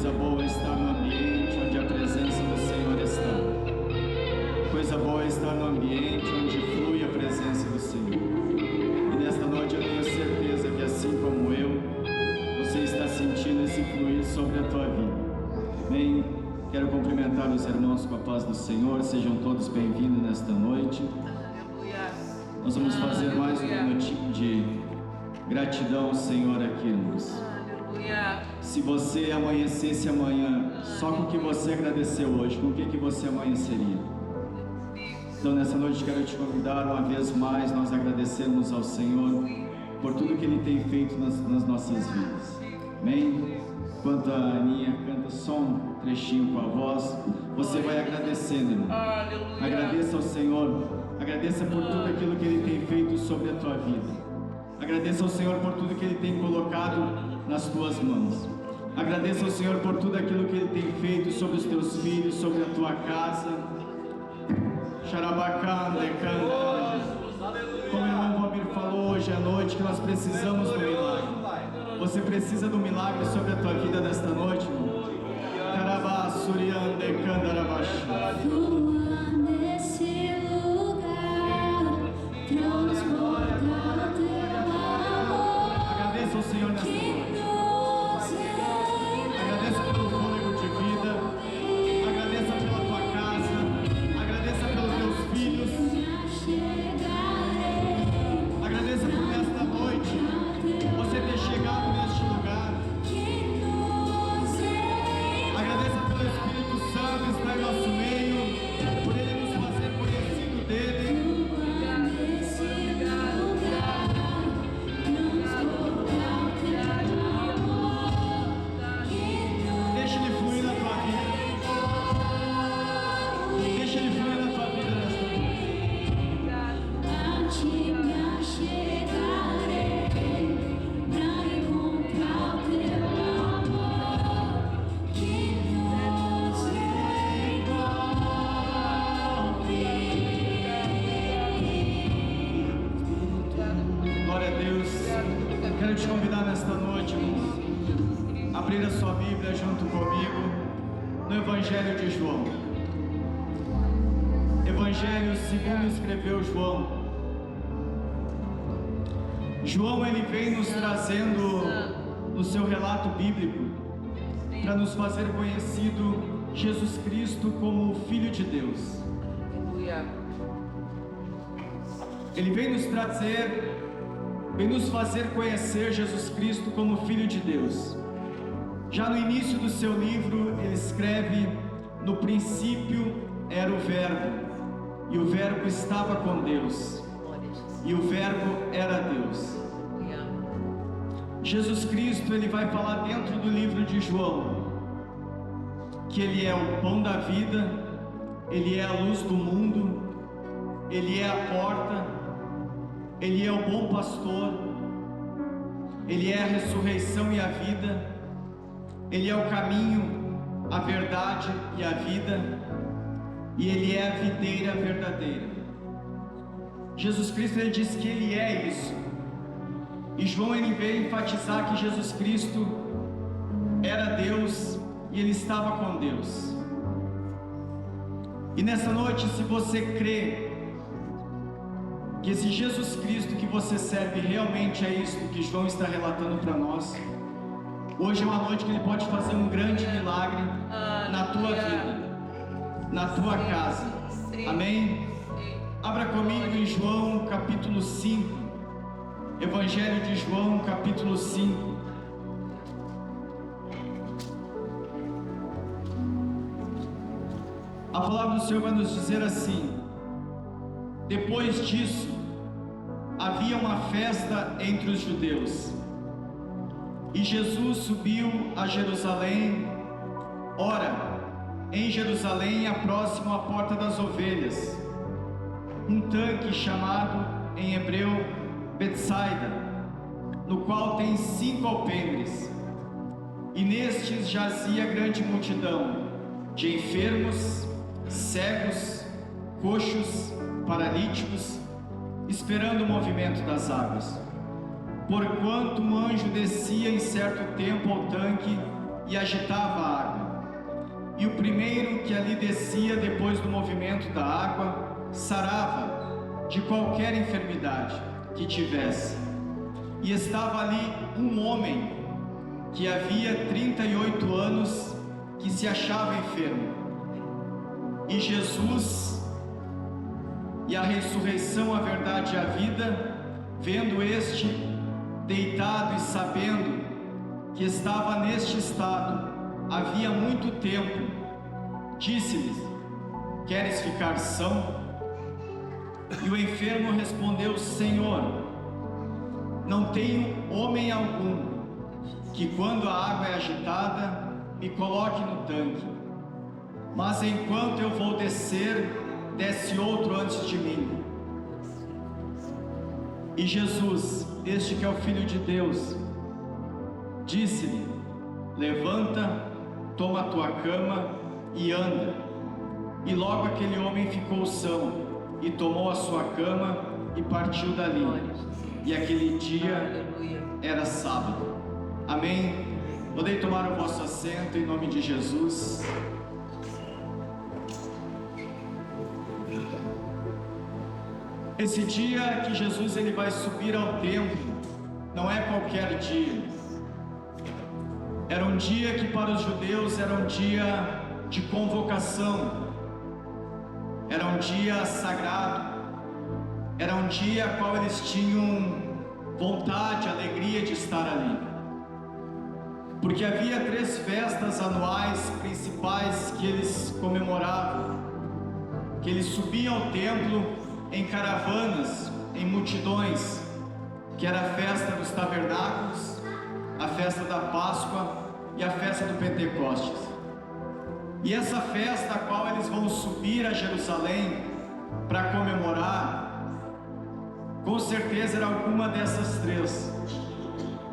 Coisa boa é estar no ambiente onde a presença do Senhor está. Coisa boa é estar no ambiente onde flui a presença do Senhor. E nesta noite eu tenho certeza que, assim como eu, você está sentindo esse fluir sobre a tua vida. Amém? Quero cumprimentar os irmãos com a paz do Senhor. Sejam todos bem-vindos nesta noite. Nós vamos fazer mais um minutinho de gratidão ao Senhor aqui, irmãos. Se você amanhecesse amanhã só com o que você agradeceu hoje, com o que você amanheceria? Então nessa noite quero te convidar uma vez mais, nós agradecermos ao Senhor por tudo que Ele tem feito nas nossas vidas. Amém? Enquanto a Aninha canta só um trechinho com a voz, você vai agradecendo, irmão. Agradeça ao Senhor, agradeça por tudo aquilo que Ele tem feito sobre a tua vida. Agradeça ao Senhor por tudo que Ele tem colocado nas tuas mãos. Agradeça ao Senhor por tudo aquilo que Ele tem feito sobre os teus filhos, sobre a tua casa. Como o irmão Valmir falou hoje à noite, que nós precisamos do milagre. Você precisa do milagre sobre a tua vida nesta noite, irmão. Nesse lugar, transporta o teu amor. Agradeça ao Senhor nesta noite. Agradeça pelo fôlego de vida. Agradeça pela tua casa. Agradeça pelos teus filhos. Agradeça por esta noite você ter chegado neste lugar. Agradeça pelo Espírito Santo estar em nosso meio, por Ele nos fazer conhecido dEle. Deixa Ele fluir na tua vida. Deixa Ele fluir na tua vida nesta noite. A ti me achegarei pra encontrar o teu amor que nos envolve. Glória a Deus. Quero te convidar nesta noite, irmão, a abrir a sua Bíblia junto comigo no Evangelho de João. Evangelho segundo escreveu João. João, ele vem nos trazendo no seu relato bíblico para nos fazer conhecido Jesus Cristo como o Filho de Deus. Ele vem nos trazer, vem nos fazer conhecer Jesus Cristo como Filho de Deus. Já no início do seu livro, ele escreve: no princípio era o Verbo, e o Verbo estava com Deus, e o Verbo era Deus. Jesus Cristo, ele vai falar dentro do livro de João que Ele é o pão da vida, Ele é a luz do mundo, Ele é a porta, Ele é o bom pastor, Ele é a ressurreição e a vida, Ele é o caminho, a verdade e a vida, e Ele é a videira verdadeira. Jesus Cristo, ele diz que Ele é isso. E João, ele veio enfatizar que Jesus Cristo era Deus e Ele estava com Deus. E nessa noite, se você crê que esse Jesus Cristo que você serve realmente é isso que João está relatando para nós, hoje é uma noite que Ele pode fazer um grande milagre na tua vida, na tua casa. Amém? Abra comigo em João capítulo 5. Evangelho de João capítulo 5. A palavra do Senhor vai nos dizer assim: depois disso, havia uma festa entre os judeus, e Jesus subiu a Jerusalém. Ora, em Jerusalém, próximo à porta das ovelhas, um tanque chamado em hebreu Betsaida, no qual tem 5 alpendres, e nestes jazia grande multidão de enfermos, cegos, coxos, paralíticos, esperando o movimento das águas. Porquanto um anjo descia em certo tempo ao tanque e agitava a água. E o primeiro que ali descia depois do movimento da água, sarava de qualquer enfermidade que tivesse. E estava ali um homem que havia 38 anos que se achava enfermo. E Jesus, e a ressurreição, a verdade e a vida, vendo este deitado e sabendo que estava neste estado havia muito tempo, disse-lhes: queres ficar são? E o enfermo respondeu: Senhor, não tenho homem algum que, quando a água é agitada, me coloque no tanque, mas enquanto eu vou descer, desce outro antes de mim. E Jesus, este que é o Filho de Deus, disse-lhe: levanta, toma a tua cama e anda. E logo aquele homem ficou são, e tomou a sua cama e partiu dali. E aquele dia era sábado. Amém? Podem tomar o vosso assento em nome de Jesus. Esse dia que Jesus ele vai subir ao templo não é qualquer dia. Era um dia que para os judeus era um dia de convocação. Era um dia sagrado. Era um dia a qual eles tinham vontade, alegria de estar ali. Porque havia 3 festas anuais principais que eles comemoravam. Que eles subiam ao templo em caravanas, em multidões, que era a festa dos tabernáculos, a festa da Páscoa e a festa do Pentecostes. E essa festa a qual eles vão subir a Jerusalém para comemorar, com certeza era alguma dessas 3.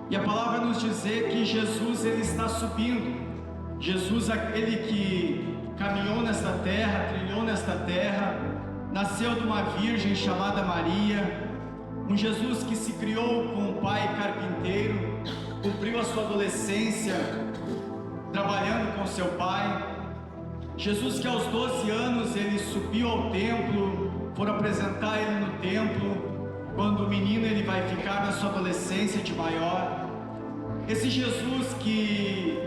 E a palavra nos dizer que Jesus ele está subindo. Jesus, aquele que caminhou nesta terra, trilhou nesta terra, nasceu de uma virgem chamada Maria, um Jesus que se criou com um pai carpinteiro, cumpriu a sua adolescência trabalhando com seu pai. Jesus que aos 12 anos ele subiu ao templo, foram apresentar ele no templo, quando o menino ele vai ficar na sua adolescência de maior. Esse Jesus que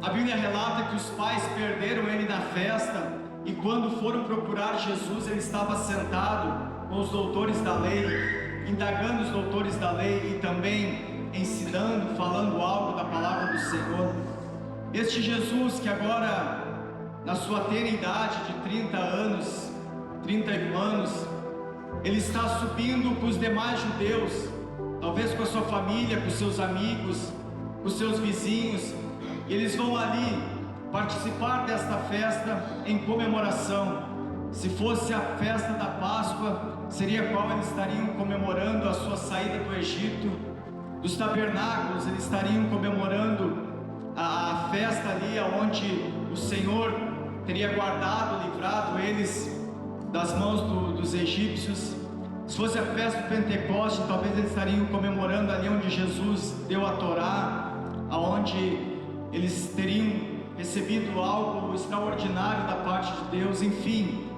a Bíblia relata que os pais perderam ele na festa, e quando foram procurar Jesus, ele estava sentado com os doutores da lei, indagando os doutores da lei e também ensinando, falando algo da palavra do Senhor. Este Jesus que agora, na sua tenra idade de 31 anos, ele está subindo com os demais judeus, talvez com a sua família, com seus amigos, com seus vizinhos, e eles vão ali participar desta festa em comemoração. Se fosse a festa da Páscoa, seria a qual eles estariam comemorando a sua saída do Egito. Dos tabernáculos, eles estariam comemorando a festa ali onde o Senhor teria guardado, livrado eles das mãos dos egípcios. Se fosse a festa do Pentecoste, talvez eles estariam comemorando ali onde Jesus deu a Torá, aonde eles teriam recebido algo extraordinário da parte de Deus. Enfim,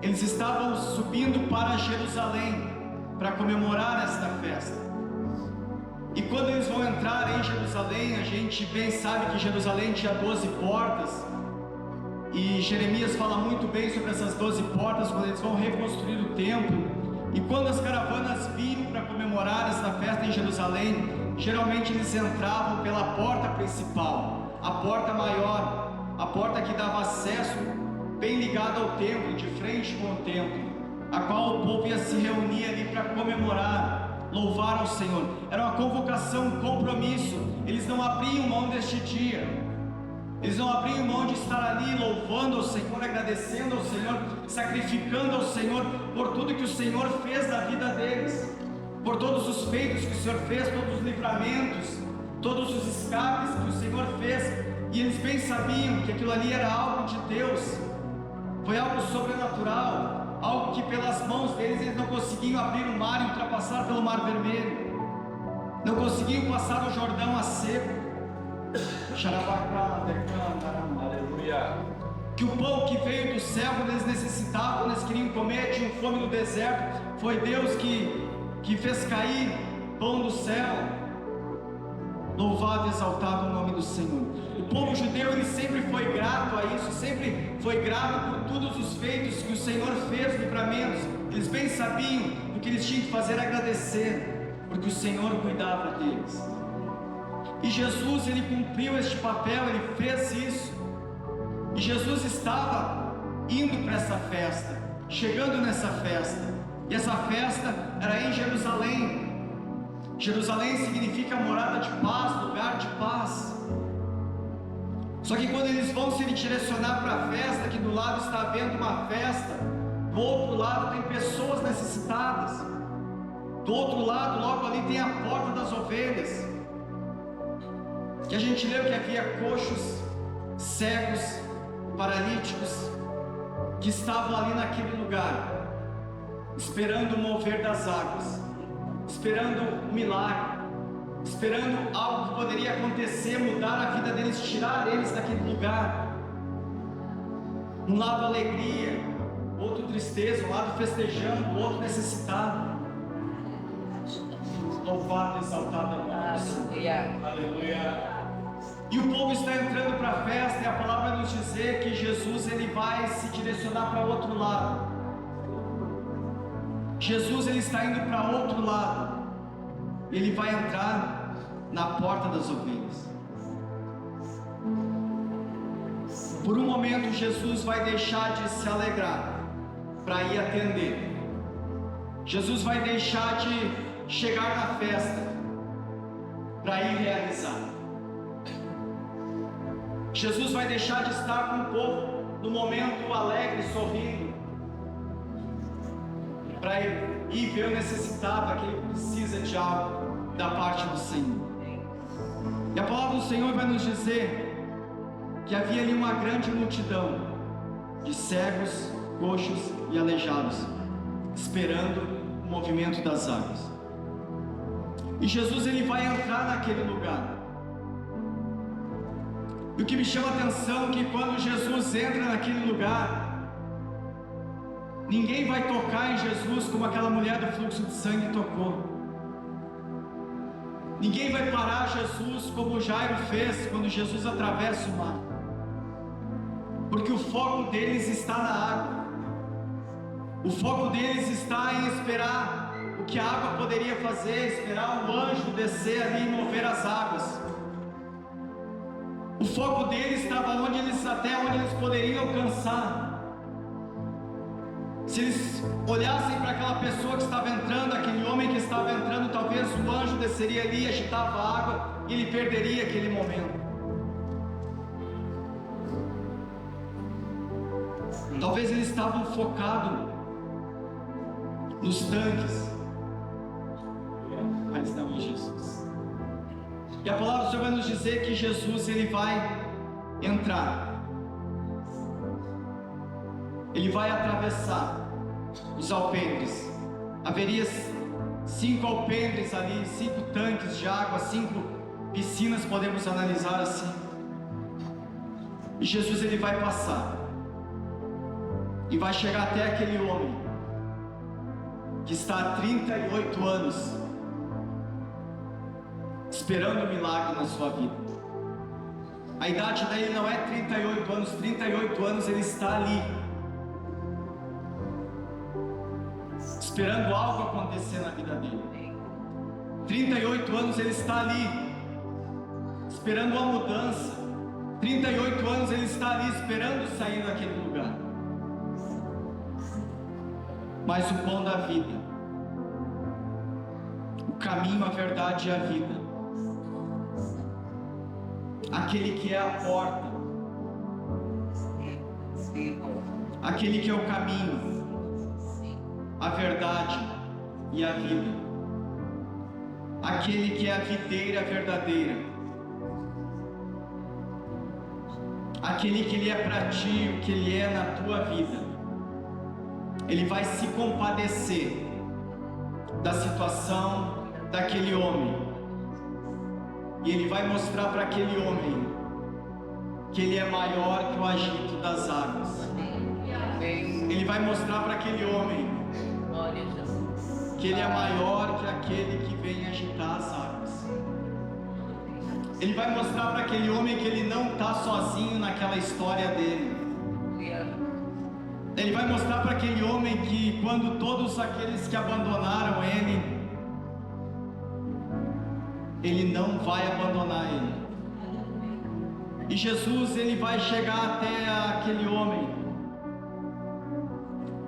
eles estavam subindo para Jerusalém para comemorar esta festa. E quando eles vão entrar em Jerusalém, a gente bem sabe que Jerusalém tinha 12 portas, e Jeremias fala muito bem sobre essas 12 portas quando eles vão reconstruir o templo. E quando as caravanas vinham para comemorar esta festa em Jerusalém, geralmente eles entravam pela porta principal, a porta maior, a porta que dava acesso bem ligada ao templo, de frente com o templo, a qual o povo ia se reunir ali para comemorar, louvar ao Senhor. Era uma convocação, um compromisso. Eles não abriam mão deste dia, eles não abriam mão de estar ali louvando ao Senhor, agradecendo ao Senhor, sacrificando ao Senhor por tudo que o Senhor fez na vida deles, por todos os feitos que o Senhor fez, todos os livramentos, todos os escapes que o Senhor fez. E eles bem sabiam que aquilo ali era algo de Deus, foi algo sobrenatural, algo que pelas mãos deles eles não conseguiam abrir o mar e ultrapassar pelo Mar Vermelho, não conseguiam passar o Jordão a seco. Aleluia. Que o pão que veio do céu, quando eles necessitavam, quando eles queriam comer, tinham fome no deserto, foi Deus que fez cair pão do céu. Louvado e exaltado o nome do Senhor. O povo judeu, ele sempre foi grato a isso, sempre foi grato por todos os feitos que o Senhor fez, livramentos. Eles bem sabiam o que eles tinham que fazer, agradecer, porque o Senhor cuidava deles. E Jesus, ele cumpriu este papel, ele fez isso. E Jesus estava indo para essa festa, chegando nessa festa. E essa festa era em Jerusalém. Jerusalém significa morada de paz, lugar de paz. Só que quando eles vão se direcionar para a festa, que do lado está havendo uma festa, do outro lado tem pessoas necessitadas. Do outro lado, logo ali tem a porta das ovelhas. Que a gente leu que havia coxos, cegos, paralíticos, que estavam ali naquele lugar, esperando o mover das águas, esperando um milagre, esperando algo que poderia acontecer, mudar a vida deles, tirar eles daquele lugar. Um lado alegria, outro tristeza, um lado festejando, outro necessitado. Louvado e exaltado a Deus. Aleluia. E o povo está entrando para a festa, e a palavra vai nos dizer que Jesus, ele vai se direcionar para outro lado. Jesus, ele está indo para outro lado. Ele vai entrar na porta das ovelhas. Por um momento, Jesus vai deixar de se alegrar para ir atender. Jesus vai deixar de chegar na festa para ir realizar. Jesus vai deixar de estar com o povo no momento alegre, sorrindo, para ir ver o necessitado, aquele que precisa de algo da parte do Senhor. E a palavra do Senhor vai nos dizer que havia ali uma grande multidão de cegos, coxos e aleijados, esperando o movimento das águas. E Jesus, ele vai entrar naquele lugar. E o que me chama a atenção é que quando Jesus entra naquele lugar, ninguém vai tocar em Jesus como aquela mulher do fluxo de sangue tocou. Ninguém vai parar Jesus como Jairo fez quando Jesus atravessa o mar. Porque o foco deles está na água. O foco deles está em esperar o que a água poderia fazer, esperar o anjo descer ali e mover as águas. O foco deles estava até onde eles poderiam alcançar. Se eles olhassem para aquela pessoa que estava entrando, aquele homem que estava entrando, talvez o anjo desceria ali, agitava a água e ele perderia aquele momento. Talvez eles estavam focados nos tanques, mas não em Jesus. E a palavra do Senhor vai nos dizer que Jesus, ele vai entrar, ele vai atravessar os alpendres. Haveria 5 alpendres ali, 5 tanques de água, 5 piscinas, podemos analisar assim. E Jesus, ele vai passar e vai chegar até aquele homem que está há 38 anos esperando um milagre na sua vida. A idade dele não é 38 anos, 38 anos ele está ali, esperando algo acontecer na vida dele. 38 anos ele está ali, esperando uma mudança. 38 anos ele está ali, esperando sair daquele lugar. Mas o pão da vida, o caminho, a verdade e a vida, aquele que é a porta, aquele que é o caminho, a verdade e a vida, aquele que é a videira verdadeira, aquele que ele é para ti, o que ele é na tua vida. Ele vai se compadecer da situação daquele homem. E ele vai mostrar para aquele homem que ele é maior que o agito das águas. Ele vai mostrar para aquele homem que ele é maior que aquele que vem agitar as águas. Ele vai mostrar para aquele homem que ele não está sozinho naquela história dele. Ele vai mostrar para aquele homem que quando todos aqueles que abandonaram ele não vai abandonar ele. E Jesus, ele vai chegar até aquele homem.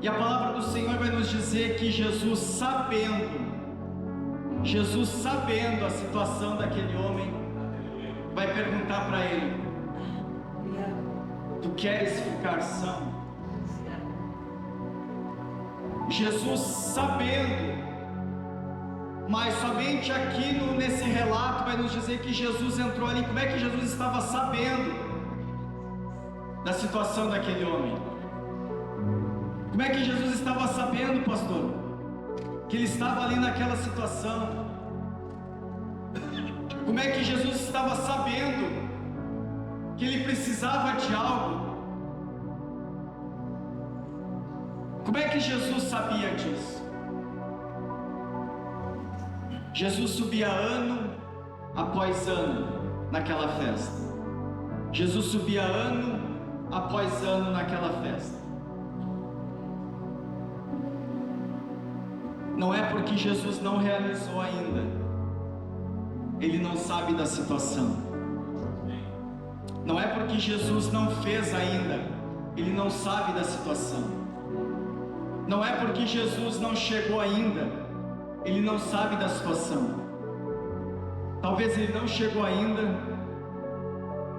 E a palavra do Senhor vai nos dizer que Jesus sabendo a situação daquele homem, vai perguntar para ele: tu queres ficar são? Jesus sabendo, mas somente aqui nesse relato vai nos dizer que Jesus entrou ali. Como é que Jesus estava sabendo da situação daquele homem? Como é que Jesus estava sabendo, pastor, que ele estava ali naquela situação? Como é que Jesus estava sabendo que ele precisava de algo? Como é que Jesus sabia disso? Jesus subia ano após ano naquela festa. Jesus subia ano após ano naquela festa. Não é porque Jesus não realizou ainda, ele não sabe da situação. Não é porque Jesus não fez ainda, ele não sabe da situação. Não é porque Jesus não chegou ainda, ele não sabe da situação. Talvez ele não chegou ainda,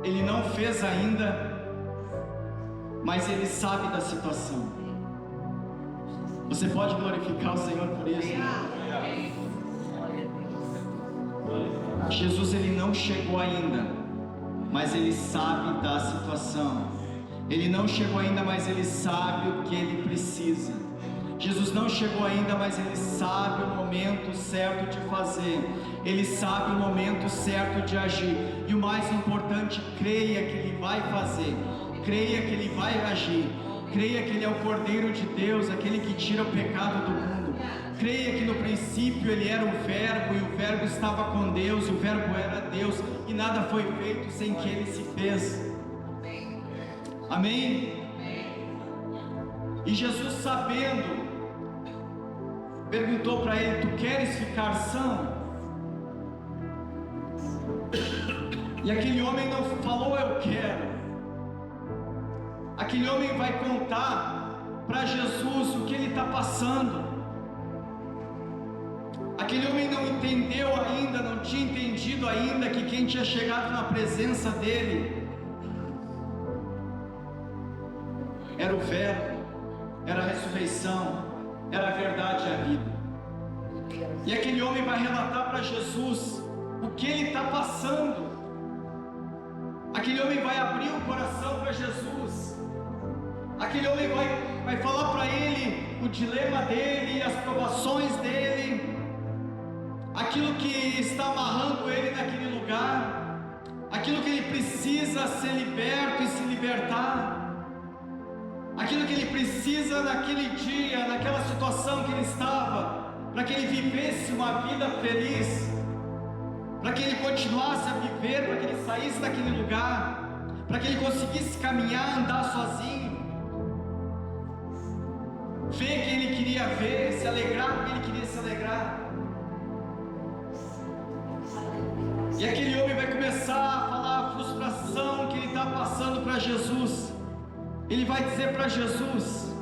ele não fez ainda, mas ele sabe da situação. Você pode glorificar o Senhor por isso? Jesus, ele não chegou ainda, mas ele sabe da situação. Ele não chegou ainda, mas ele sabe o que ele precisa. Jesus não chegou ainda, mas ele sabe o momento certo de fazer. Ele sabe o momento certo de agir. E o mais importante, creia que ele vai fazer. Creia que ele vai agir. Creia que ele é o Cordeiro de Deus, aquele que tira o pecado do mundo. Creia que no princípio ele era o Verbo, e o Verbo estava com Deus, e o Verbo era Deus, e nada foi feito sem que ele se fez. Amém? E Jesus, sabendo, perguntou para ele: tu queres ficar são? E aquele homem não falou eu quero. Aquele homem vai contar para Jesus o que ele está passando. Aquele homem não entendeu ainda, não tinha entendido ainda que quem tinha chegado na presença dele era o Verbo, era a ressurreição, era a verdade e a vida. E aquele homem vai relatar para Jesus o que ele está passando. Aquele homem vai abrir o coração para Jesus. Aquele homem vai falar para ele o dilema dele, as provações dele, aquilo que está amarrando ele naquele lugar, aquilo que ele precisa ser liberto e se libertar, aquilo que ele precisa naquele dia, naquela situação que ele estava, para que ele vivesse uma vida feliz, para que ele continuasse a viver, para que ele saísse daquele lugar, para que ele conseguisse caminhar, andar sozinho, ver quem ele queria ver, se alegrar com quem ele queria se alegrar. E aquele homem vai começar a falar a frustração que ele está passando para Jesus. Ele vai dizer para Jesus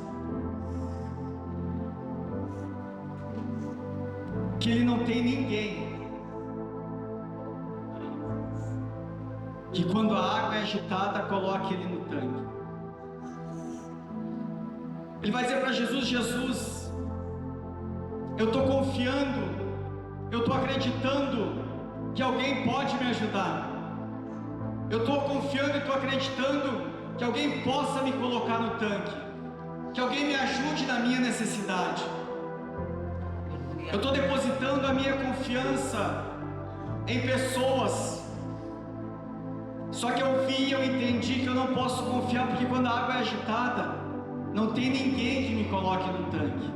que ele não tem ninguém, que quando a água é agitada, coloque ele no tanque. Ele vai dizer para Jesus: Jesus, eu estou confiando, eu estou acreditando que alguém pode me ajudar. Eu estou confiando e estou acreditando que alguém possa me colocar no tanque, que alguém me ajude na minha necessidade. Eu estou depositando a minha confiança em pessoas, Só que eu vi e eu entendi que eu não posso confiar, porque quando a água é agitada, não tem ninguém que me coloque no tanque.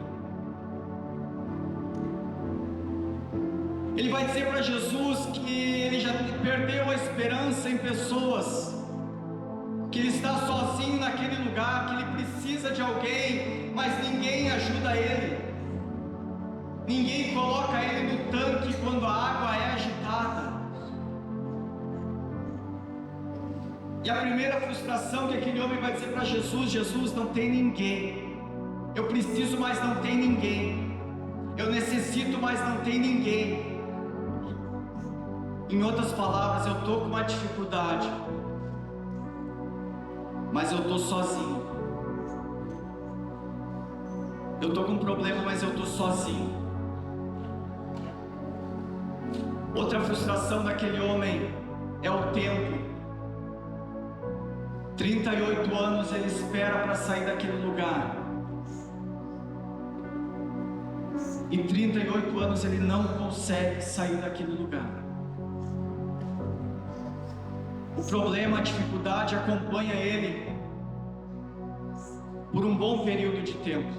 Ele vai dizer para Jesus que ele já perdeu a esperança em pessoas, que ele está sozinho naquele lugar, que ele precisa de alguém, mas ninguém ajuda ele, ninguém coloca ele no tanque quando a água é agitada. E a primeira frustração que aquele homem vai dizer para Jesus: Jesus, não tem ninguém, eu preciso, mas não tem ninguém, eu necessito, mas não tem ninguém. Em outras palavras, eu estou com uma dificuldade, mas eu estou sozinho. Eu estou com um problema, mas eu estou sozinho. Outra frustração daquele homem é o tempo. 38 anos ele espera para sair daquele lugar. E 38 anos ele não consegue sair daquele lugar. O problema, a dificuldade acompanha ele por um bom período de tempo.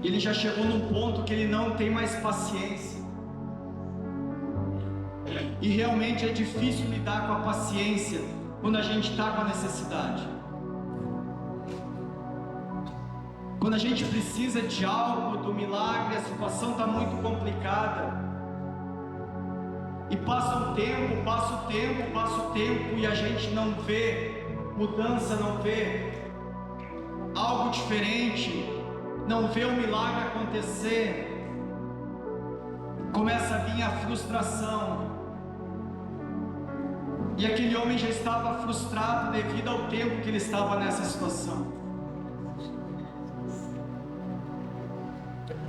Ele já chegou num ponto que ele não tem mais paciência. E realmente é difícil lidar com a paciência quando a gente está com a necessidade. Quando a gente precisa de algo, do milagre, a situação está muito complicada. E passa o tempo, e a gente não vê mudança, não vê algo diferente, não vê o milagre acontecer. Começa a vir a frustração. E aquele homem já estava frustrado devido ao tempo que ele estava nessa situação.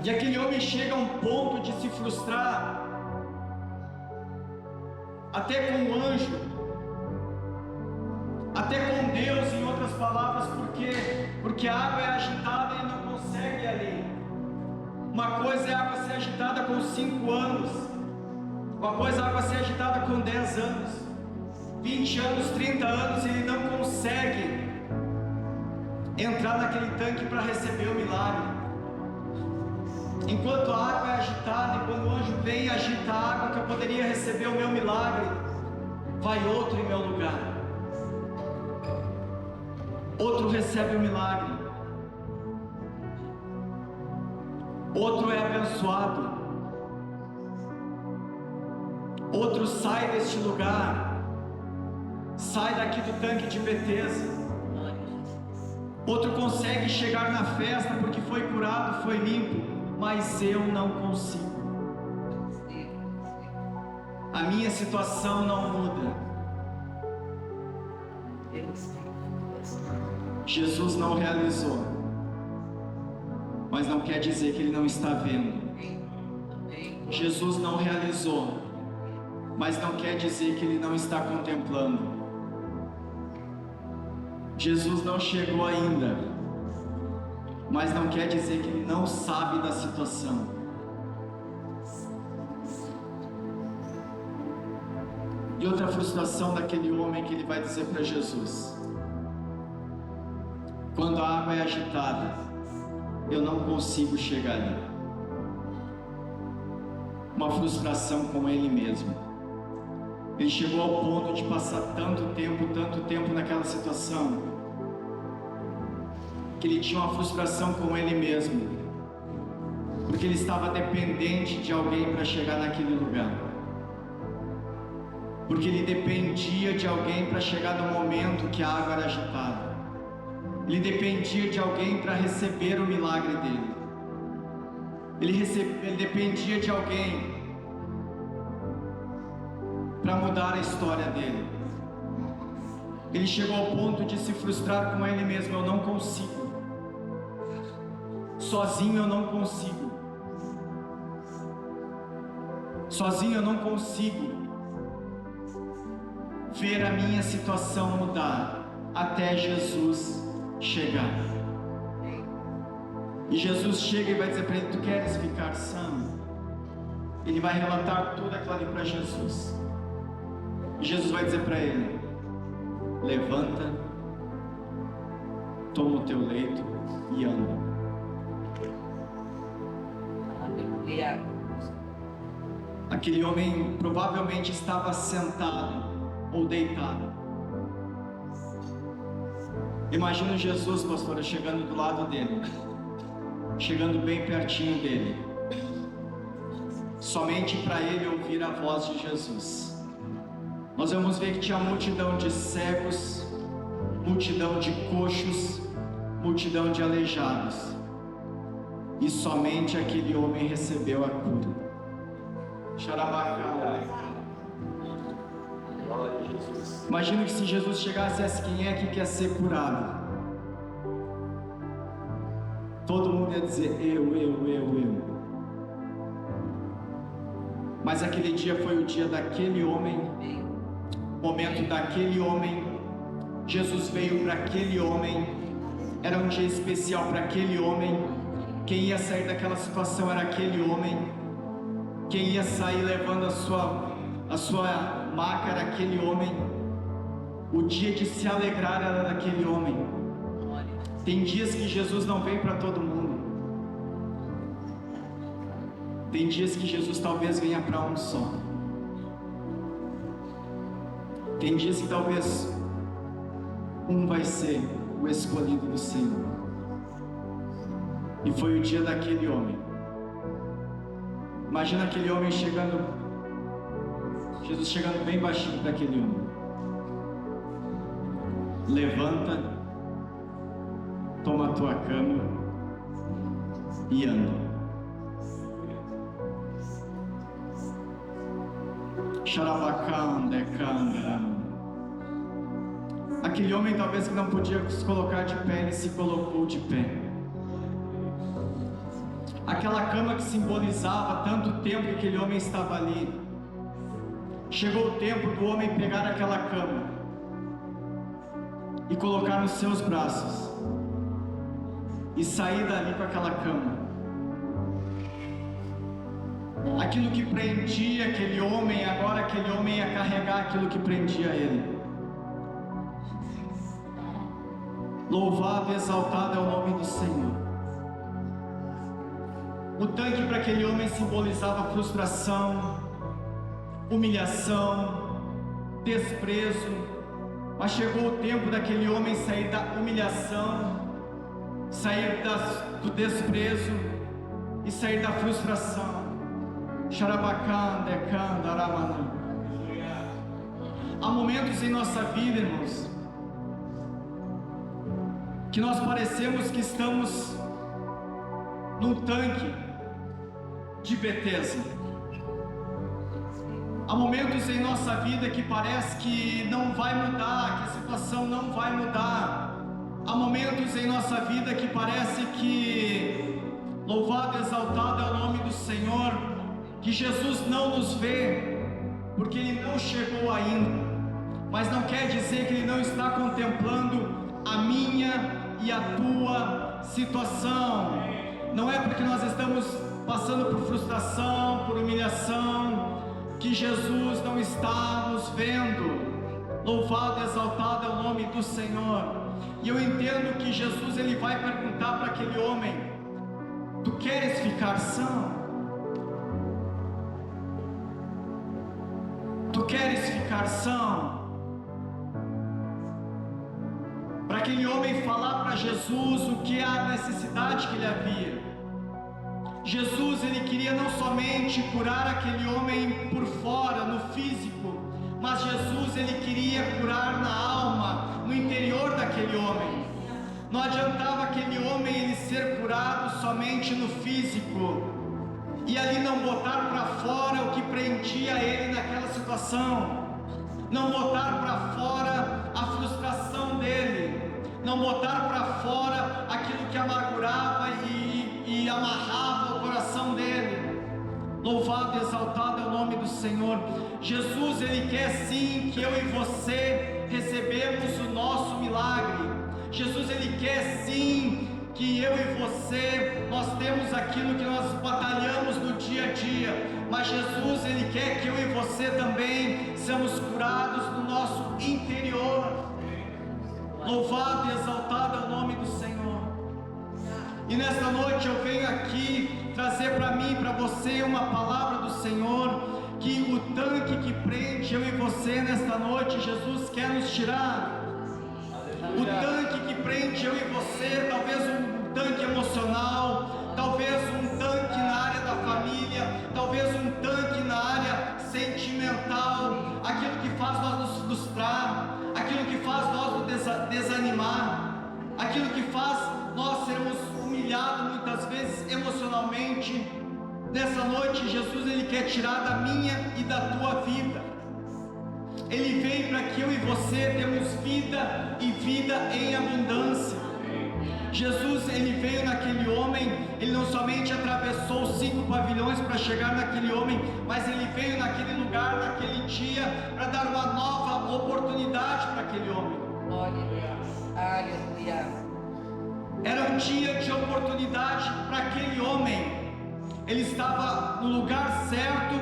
E aquele homem chega a um ponto de se frustrar até com o anjo, até com Deus, em outras palavras, porque a água é agitada e ele não consegue ali. Uma coisa é a água ser agitada com 5 anos, uma coisa é a água ser agitada com 10 anos, 20 anos, 30 anos, ele não consegue entrar naquele tanque para receber o milagre. Enquanto a água é agitada, e quando o anjo vem e agita a água que eu poderia receber o meu milagre, vai outro em meu lugar. Outro recebe o milagre. Outro é abençoado. Outro sai deste lugar, sai daqui do tanque de Betesda. Outro consegue chegar na festa porque foi curado, foi limpo. Mas eu não consigo. A minha situação não muda. Jesus não realizou, mas não quer dizer que ele não está vendo. Jesus não realizou, mas não quer dizer que ele não está contemplando. Jesus não chegou ainda, mas não quer dizer que ele não sabe da situação. E outra frustração daquele homem que ele vai dizer para Jesus: quando a água é agitada, eu não consigo chegar ali. Uma frustração com ele mesmo. Ele chegou ao ponto de passar tanto tempo naquela situação, que ele tinha uma frustração com ele mesmo, porque ele estava dependente de alguém para chegar naquele lugar, porque ele dependia de alguém para chegar no momento que a água era agitada, ele dependia de alguém para receber o milagre dele, ele dependia de alguém para mudar a história dele. Ele chegou ao ponto de se frustrar com ele mesmo: eu não consigo. Sozinho eu não consigo. Sozinho eu não consigo ver a minha situação mudar até Jesus chegar. E Jesus chega e vai dizer para ele: tu queres ficar são? ele vai relatar tudo aquilo ali para Jesus. E Jesus vai dizer para ele: levanta, toma o teu leito e anda. Aleluia. Aquele homem provavelmente estava sentado ou deitado. Imagina Jesus, pastora, chegando do lado dele, chegando bem pertinho dele, somente para ele ouvir a voz de Jesus. Nós vamos ver que tinha multidão de cegos, multidão de coxos, multidão de aleijados, e somente aquele homem recebeu a cura. Xarabacá. Imagina que se Jesus chegasse e dissesse: quem é que quer ser curado? Todo mundo ia dizer: eu. Mas aquele dia foi o dia daquele homem, o momento daquele homem. Jesus veio para aquele homem, era um dia especial para aquele homem. Quem ia sair daquela situação era aquele homem. Quem ia sair levando a sua maca era aquele homem. O dia de se alegrar era daquele homem. Tem dias que Jesus não vem para todo mundo. Tem dias que Jesus talvez venha para um só. Tem dias que talvez um vai ser o escolhido do Senhor. E foi o dia daquele homem. Imagina aquele homem chegando, Jesus chegando bem baixinho para aquele homem. Levanta, toma a tua cama e anda. Xarabacandecanda. Aquele homem talvez que não podia se colocar de pé, ele se colocou de pé. Aquela cama que simbolizava tanto tempo que aquele homem estava ali. Chegou o tempo do homem pegar aquela cama e colocar nos seus braços e sair dali com aquela cama. Aquilo que prendia aquele homem, agora aquele homem ia carregar aquilo que prendia ele. Louvado e exaltado é o nome do Senhor. O tanque para aquele homem simbolizava frustração, humilhação, desprezo. Mas chegou o tempo daquele homem sair da humilhação, sair do desprezo e sair da frustração. Há momentos em nossa vida, irmãos, que nós parecemos que estamos num tanque de Betesda. Há momentos em nossa vida que parece que não vai mudar, que a situação não vai mudar. Há momentos em nossa vida que parece que, louvado e exaltado é o nome do Senhor, que Jesus não nos vê, porque Ele não chegou ainda. Mas não quer dizer que Ele não está contemplando a minha e a tua situação. Não é porque nós estamos passando por frustração, por humilhação, que Jesus não está nos vendo. Louvado e exaltado é o nome do Senhor. E eu entendo que Jesus ele vai perguntar para aquele homem: tu queres ficar são? Tu queres ficar são? Para aquele homem falar para Jesus o que é a necessidade que ele havia. Jesus ele queria não somente curar aquele homem por fora, no físico, mas Jesus ele queria curar na alma, no interior daquele homem. Não adiantava aquele homem ele ser curado somente no físico e ali não botar para fora o que prendia ele naquela situação, não botar para fora a frustração dele, não botar para fora aquilo que amargurava e amarrava o coração dele. Louvado e exaltado é o nome do Senhor. Jesus ele quer sim que eu e você recebemos o nosso milagre. Jesus ele quer sim que eu e você nós temos aquilo que nós batalhamos no dia a dia, mas Jesus, Ele quer que eu e você também sejamos curados no nosso interior. Louvado e exaltado é o nome do Senhor. E nesta noite eu venho aqui trazer para mim e para você uma palavra do Senhor, que o tanque que prende eu e você nesta noite, Jesus quer nos tirar. O tanque que prende eu e você, talvez um tanque emocional, talvez um tanque na área da família, talvez um tanque na área sentimental, aquilo que faz nós nos frustrar, aquilo que faz nós nos desanimar, aquilo que faz nós sermos humilhados muitas vezes emocionalmente. Nessa noite, Jesus, Ele quer tirar da minha e da tua vida. Ele veio para que eu e você temos vida e vida em abundância. Jesus, Ele veio naquele homem, Ele não somente atravessou os 5 pavilhões para chegar naquele homem, mas Ele veio naquele lugar, naquele dia, para dar uma nova oportunidade para aquele homem. Aleluia. Aleluia. Era um dia de oportunidade para aquele homem. Ele estava no lugar certo,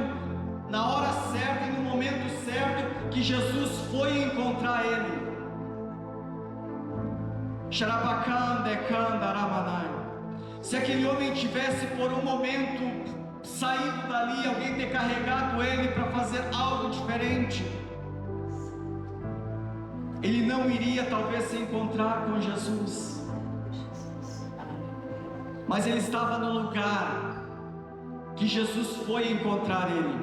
na hora certa e no momento certo, que Jesus foi encontrar ele. Se aquele homem tivesse por um momento saído dali, alguém ter carregado ele para fazer algo diferente, ele não iria talvez se encontrar com Jesus. Mas ele estava no lugar que Jesus foi encontrar ele.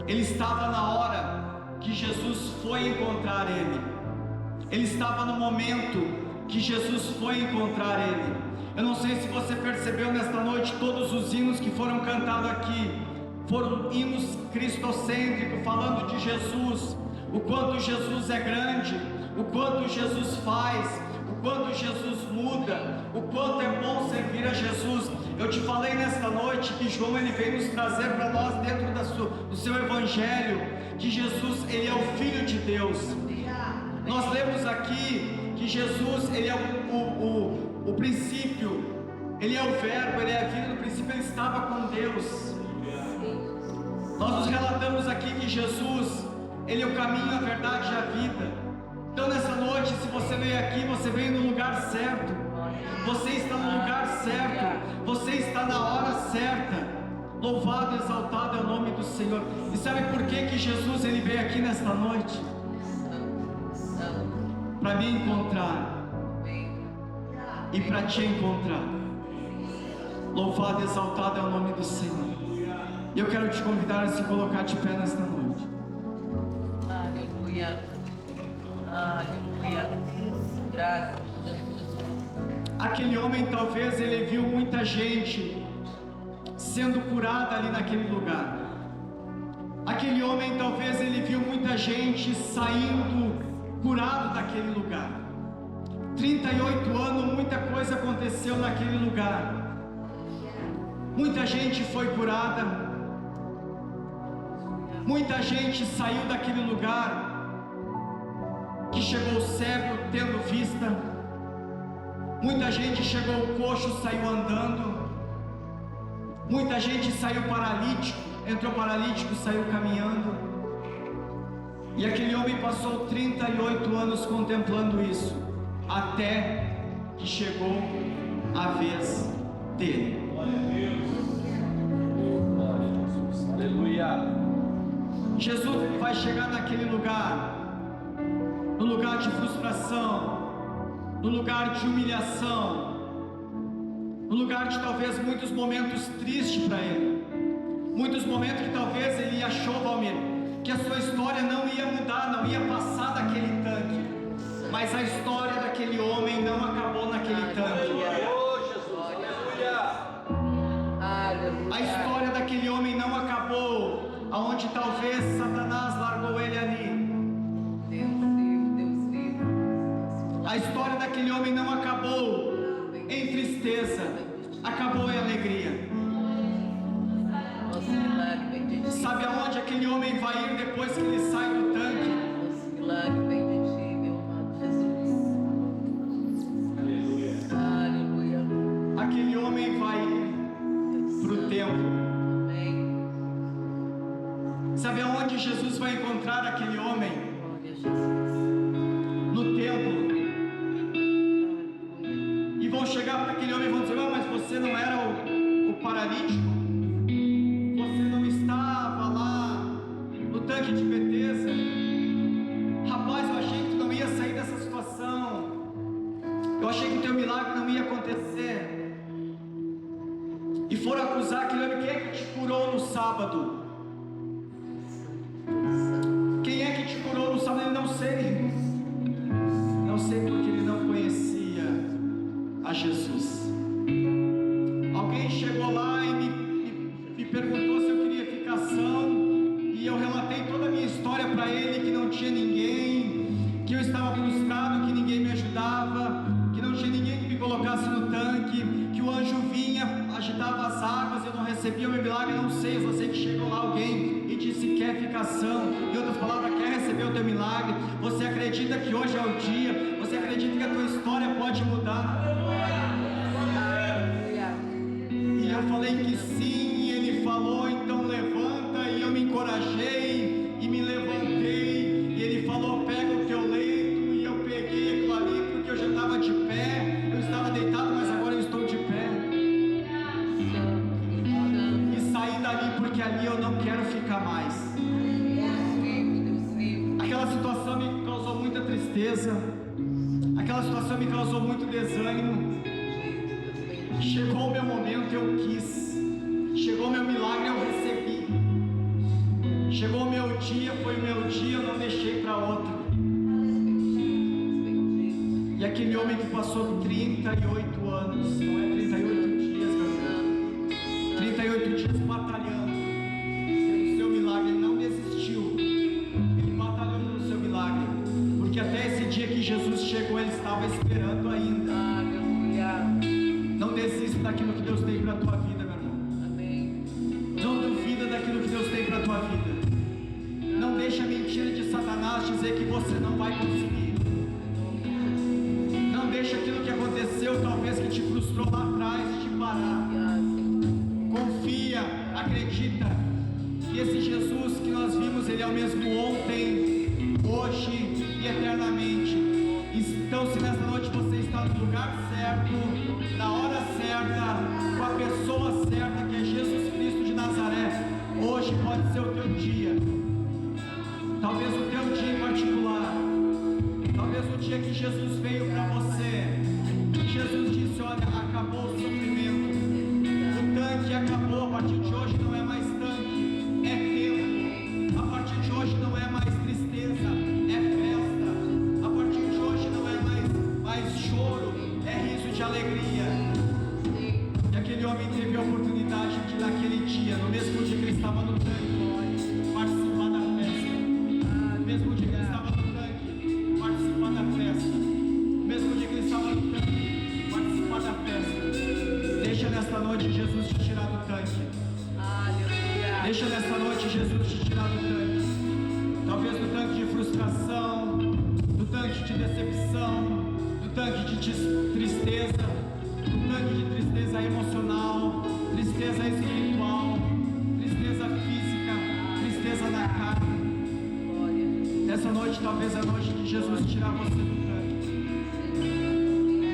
Ele estava na hora que Jesus foi encontrar ele. Ele estava no momento que Jesus foi encontrar ele. Eu não sei se você percebeu nesta noite, todos os hinos que foram cantados aqui foram hinos cristocêntricos, falando de Jesus, o quanto Jesus é grande, o quanto Jesus faz, o quanto Jesus muda, o quanto é bom servir a Jesus. Eu te falei nesta noite que João, ele veio nos trazer para nós dentro do seu evangelho, que Jesus, ele é o Filho de Deus. Nós lemos aqui que Jesus, ele é o princípio, ele é o verbo, ele é a vida. No princípio ele estava com Deus. Nós nos relatamos aqui que Jesus, ele é o caminho, a verdade e a vida. Então nessa noite, se você veio aqui, você veio no lugar certo. Você está no lugar certo. Você está na hora certa. Louvado e exaltado é o nome do Senhor. E sabe por que Jesus, ele veio aqui nesta noite? Para me encontrar e para te encontrar. Louvado e exaltado é o nome do Senhor. E eu quero te convidar a se colocar de pé nesta noite. Aleluia. Aleluia. Graças a Deus. Aquele homem, talvez ele viu muita gente sendo curada ali naquele lugar. Aquele homem, talvez ele viu muita gente saindo curado daquele lugar. 38 anos, muita coisa aconteceu naquele lugar. Muita gente foi curada. Muita gente saiu daquele lugar, que chegou cego tendo vista. Muita gente chegou coxo, saiu andando. Muita gente saiu paralítico, entrou paralítico, saiu caminhando. E aquele homem passou 38 anos contemplando isso, até que chegou a vez dele. Glória a Deus. Glória a Jesus. Aleluia. Jesus, ele vai chegar naquele lugar, no lugar de frustração, no lugar de humilhação, no lugar de talvez muitos momentos tristes para ele, muitos momentos que talvez ele achou, Valmir, que a sua história não ia mudar, não ia passar daquele tanque, mas a história daquele homem não acabou naquele tanque. A história daquele homem não acabou aonde talvez Satanás largou ele ali. A história daquele homem não acabou em tristeza, acabou em alegria. Sabe aonde aquele homem vai ir depois que ele sai do tanque? Milagre vem de ti, meu amado Jesus. Aleluia. Aleluia. Aquele homem encontrar aquele homem Glória a Jesus. no templo Aleluia. e vão chegar para aquele homem e vão dizer: mas você não era o paralítico? Você não estava lá no tanque de Betesda? Rapaz, eu achei que tu não ia sair dessa situação. Eu achei que o teu milagre não ia acontecer. E foram acusar aquele homem: quem é que te curou no sábado? Quem é que te curou no sábado? Ele: não sei. Não sei, porque ele não conhecia a Jesus. Alguém chegou lá e me perguntou se eu queria ficação, e eu relatei toda a minha história para ele, que não tinha ninguém, que eu estava frustrado, que ninguém me ajudava, que não tinha ninguém que me colocasse no tanque, que o anjo vinha, agitava as águas, eu não recebia o meu milagre. Não sei, eu só sei que chegou lá alguém e disse: quer ficação? Em outras palavras, quer receber o teu milagre? Você acredita que hoje é o dia? Você acredita que a tua história pode mudar? E eu falei que sim, e ele falou: então levanta. E eu me encorajei e me levantei, e ele falou: pega o teu leito. E eu peguei aquilo ali, porque eu já estava de pé. Eu estava deitado, mas agora eu estou de pé. E saí dali, porque ali eu não quero ficar mais. Aquela situação me causou muita tristeza, aquela situação me causou muito desânimo. Chegou o meu momento, eu quis. Chegou o meu milagre, eu recebi. Chegou o meu dia, foi o meu dia, eu não deixei para outro. E aquele homem que passou 38 anos, não é 38 dias, meu irmão, 38 dias batalhando pelo seu milagre, ele não desistiu. Ele batalhou pelo seu milagre, porque até esse dia que Jesus chegou, ele estava esperando ainda. Não desista daquilo que Deus tem para a tua vida, meu irmão. Amém. Não duvida daquilo que Deus tem para a tua vida. Não deixa a mentira de Satanás dizer que você não vai conseguir. Não deixa aquilo que aconteceu, talvez que te frustrou lá atrás, te parar. Confia, acredita que esse Jesus que nós vimos, ele é o mesmo ontem, hoje e eternamente. Então, se nesta noite você está no lugar certo, na hora certa, com a pessoa certa, que é Jesus Cristo de Nazaré, hoje pode ser o teu dia. Talvez o teu dia em particular, talvez o dia que Jesus veio para você. Jesus disse: olha, acabou o sofrimento, o tanque acabou, a partir de hoje não é mais tanque, é tempo. A partir de hoje não é mais tristeza, é festa. A partir de hoje não é mais choro, é riso de alegria. E aquele homem teve a oportunidade de, naquele dia, no mesmo dia que ele estava no tanque, participar da festa. No mesmo dia que ele estava no tanque, participar da festa. No mesmo dia que ele estava no tanque, participar da festa. Deixa nesta noite Jesus te tirar do tanque. Deixa nesta noite Jesus te tirar do tanque. Talvez do tanque de frustração, do tanque de decepção, do tanque de tristeza, do tanque de tristeza emocional, tristeza espiritual, tristeza física, tristeza na carne. Essa noite talvez a noite de Jesus tirar você do tanque,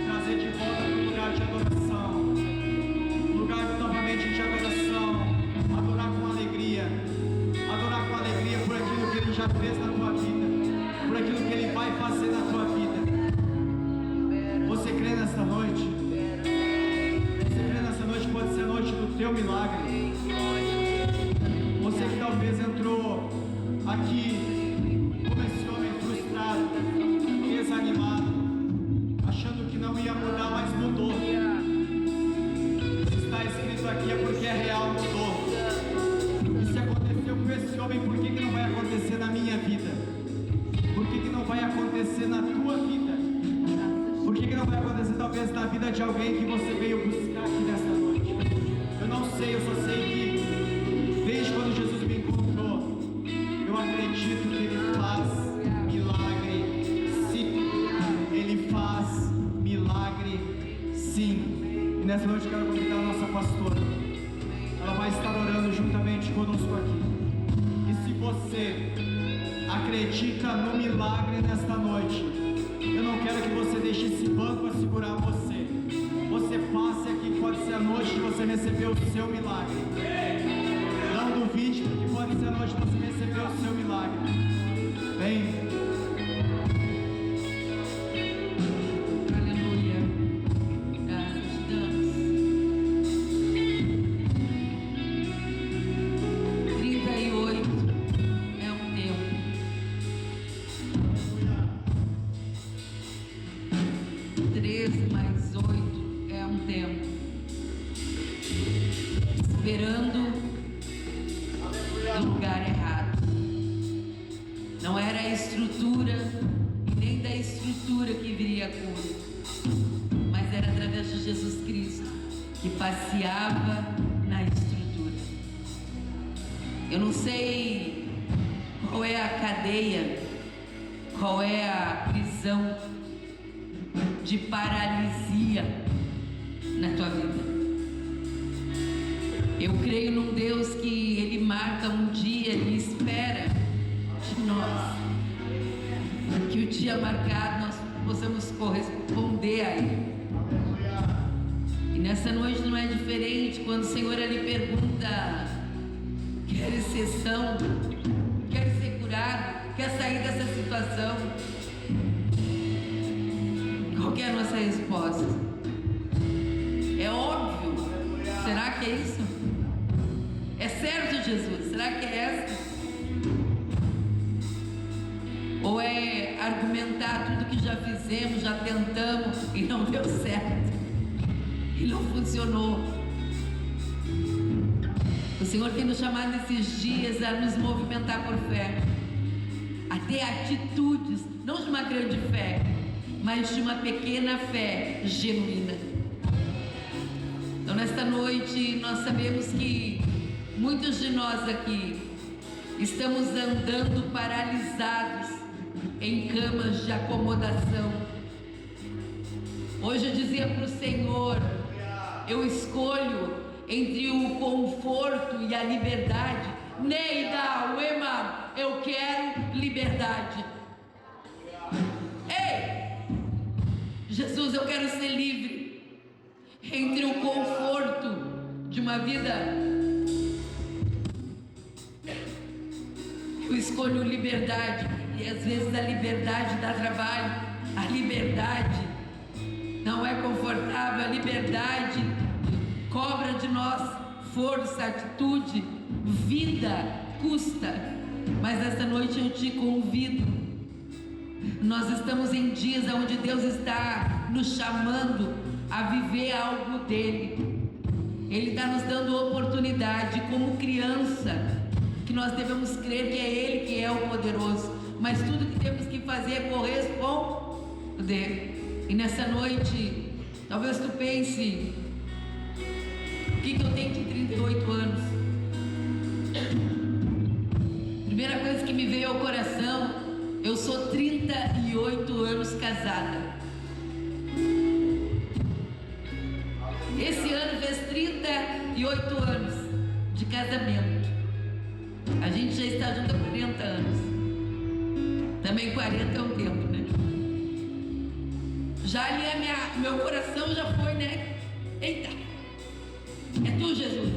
trazer de volta para o lugar de adoração, lugar novamente de adoração, adorar com alegria por aquilo que Ele já fez na tua vida, por aquilo que Ele vai fazer na tua vida. Você crê nesta noite? Você crê nessa noite? Pode ser a noite do teu milagre. Você que talvez entrou aqui como esse homem frustrado, desanimado, achando que não ia mudar, mas mudou. Se está escrito aqui é porque é real, mudou. E se aconteceu com esse homem, por que não vai acontecer na minha vida? Por que não vai acontecer na tua vida? Por que não vai acontecer talvez na vida de alguém que você veio buscar aqui nesta noite? Eu não sei, eu só sei que desde quando Jesus me encontrou, eu acredito que Ele faz milagre, sim. Ele faz milagre, sim. E nessa noite eu quero convidar a nossa pastora. Ela vai estar orando juntamente conosco aqui. E se você acredita no milagre nesta noite. Eu não quero que você deixe esse banco a segurar você. Você passe aqui, pode ser a noite que você recebeu o seu milagre. Não duvide, porque pode ser a noite que você recebeu o seu milagre. Vem. Aleluia. Graças te damos. 38 é um tempo. 13 mais 8 é um tempo. Esperando no lugar errado. Não era a estrutura e nem da estrutura que viria a cura, mas era através de Jesus Cristo que passeava na estrutura. Eu não sei qual é a cadeia, qual é a prisão de paralisia na tua vida. Eu creio num Deus que Ele marca um dia e espera de nós que o dia marcado nós possamos corresponder a Ele. E nessa noite não é diferente quando o Senhor lhe pergunta: queres ser são? Queres ser curado? Quer sair dessa situação? Qual que é a nossa resposta? É óbvio. Será que é isso? É certo, Jesus? Será que é essa? Ou é argumentar tudo que já fizemos, já tentamos e não deu certo? E não funcionou? O Senhor tem nos chamado nesses dias a nos movimentar por fé, a ter atitudes, não de uma grande fé, mas de uma pequena fé genuína. Então nesta noite nós sabemos que muitos de nós aqui estamos andando paralisados em camas de acomodação. Hoje eu dizia para o Senhor: eu escolho entre o conforto e a liberdade. Neida, Wema, eu quero liberdade. Ei, Jesus, eu quero ser livre entre o conforto de uma vida. Eu escolho liberdade, e às vezes a liberdade dá trabalho. A liberdade não é confortável. A liberdade cobra de nós força, atitude, vida, custa. Mas esta noite eu te convido. Nós estamos em dias onde Deus está nos chamando a viver algo dele. Ele está nos dando oportunidade como criança, que nós devemos crer que é Ele que é o poderoso, mas tudo que temos que fazer é corresponder. E nessa noite, talvez tu pense: o que eu tenho de 38 anos? Primeira coisa que me veio ao coração: eu sou 38 anos casada. Esse ano fez 38 anos de casamento. A gente já está junto há 40 anos. Também 40 é um tempo, né? Já ali meu coração já foi, né? Eita! É tu, Jesus.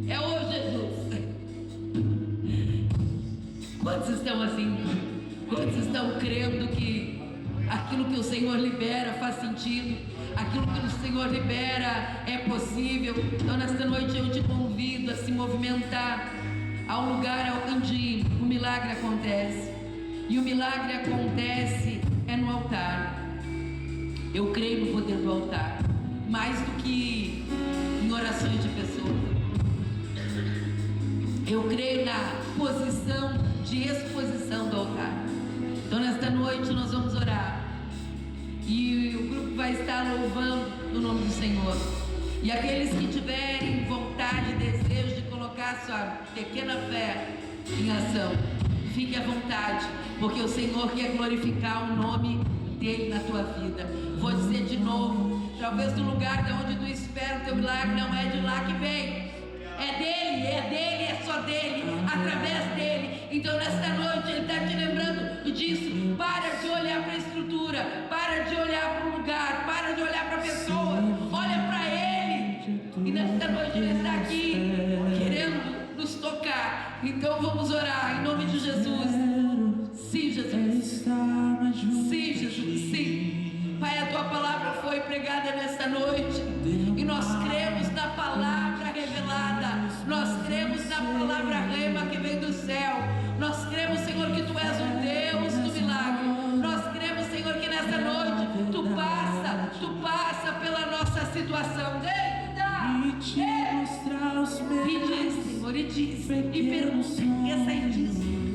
É o Jesus. Quantos estão assim? Quantos estão crendo que aquilo que o Senhor libera faz sentido? Aquilo que o Senhor libera é possível? Então nesta noite eu te convido a se movimentar ao lugar onde o milagre acontece. E o milagre acontece é no altar. Eu creio no poder do altar, mais do que em orações de pessoas. Eu creio na posição de exposição do altar. Então nesta noite nós vamos orar. E o grupo vai estar louvando o nome do Senhor. E aqueles que tiverem vontade e desejo de colocar sua pequena fé em ação, fique à vontade, porque o Senhor quer glorificar o nome dele na tua vida. Vou dizer de novo: talvez no lugar de onde tu espera o teu milagre não é de lá que vem, é dele, é só dele, através dele. Então nesta noite Ele está te lembrando disso. Para de olhar para a estrutura, para de olhar para o lugar, para de olhar para a pessoa, olha para Ele. E nesta noite Ele está aqui querendo nos tocar. Então vamos orar em nome de Jesus. Sim, Jesus. Sim, Jesus, sim. Pai, a Tua palavra foi pregada nesta noite e nós cremos na palavra revelada, nós cremos na palavra rema que vem do céu, nós cremos, Senhor, que Tu és o Deus do milagre, nós cremos, Senhor, que nesta noite Tu passa pela nossa situação. E diz, Senhor, e diz, e pergunta, e sai disso.